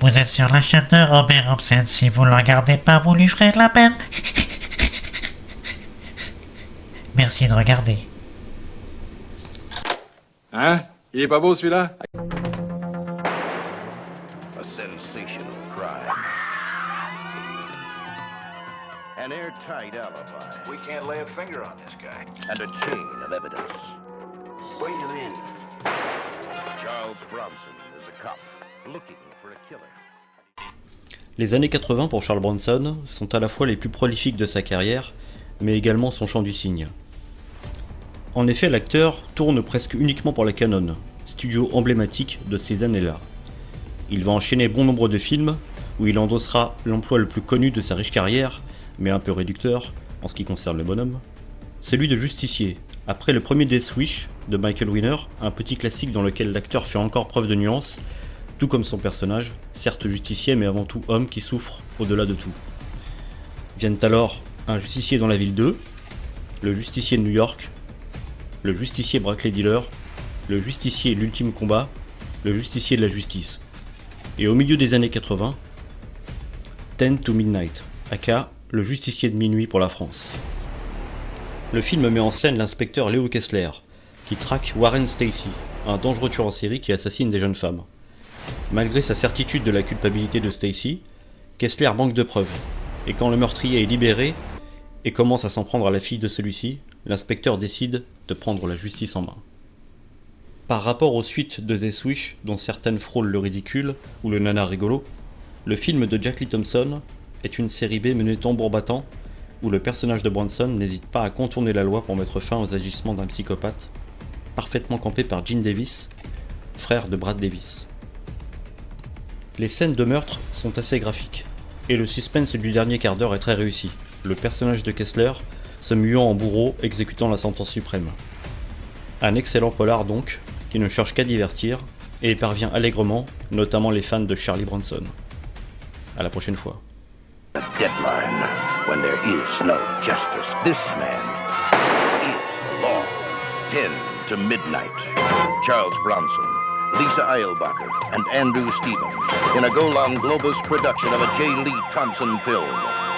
Vous êtes sur la chaîne de Robert Hobson. Si vous ne le regardez pas, vous lui ferez de la peine. Merci de regarder. Hein? Il est pas beau celui-là? A sensational crime. An airtight alibi. We can't lay a finger on this guy. And a chain of evidence. Bring him in. Charles Bronson is a cop looking for a killer. Les années 80 pour Charles Bronson sont à la fois les plus prolifiques de sa carrière, mais également son chant du cygne. En effet, l'acteur tourne presque uniquement pour la Canon, studio emblématique de ces années-là. Il va enchaîner bon nombre de films, où il endossera l'emploi le plus connu de sa riche carrière, mais un peu réducteur en ce qui concerne le bonhomme, celui de justicier, après le premier Death Wish de Michael Winner, un petit classique dans lequel l'acteur fait encore preuve de nuance, tout comme son personnage, certes justicier mais avant tout homme qui souffre au-delà de tout. Viennent alors Un justicier dans la ville 2, Le justicier de New York, Le justicier bracelet dealer, Le justicier l'ultime combat, Le justicier de la justice. Et au milieu des années 80, 10 to Midnight, aka Le justicier de minuit pour la France. Le film met en scène l'inspecteur Leo Kessler, qui traque Warren Stacy, un dangereux tueur en série qui assassine des jeunes femmes. Malgré sa certitude de la culpabilité de Stacy, Kessler manque de preuves, et quand le meurtrier est libéré et commence à s'en prendre à la fille de celui-ci, l'inspecteur décide de prendre la justice en main. Par rapport aux suites de Death Wish, dont certaines frôlent le ridicule ou le nanar rigolo, le film de Jack Lee Thompson est une série B menée tambour battant, où le personnage de Bronson n'hésite pas à contourner la loi pour mettre fin aux agissements d'un psychopathe, parfaitement campé par Gene Davis, frère de Brad Davis. Les scènes de meurtre sont assez graphiques, et le suspense du dernier quart d'heure est très réussi, le personnage de Kessler se muant en bourreau exécutant la sentence suprême. Un excellent polar donc, qui ne cherche qu'à divertir, et parvient allègrement, notamment les fans de Charlie Bronson. À la prochaine fois. A deadline when there is no justice. This man is the law. 10 to Midnight. Charles Bronson, Lisa Eilbacher, and Andrew Stevens in a Golan Globus production of a J. Lee Thompson film.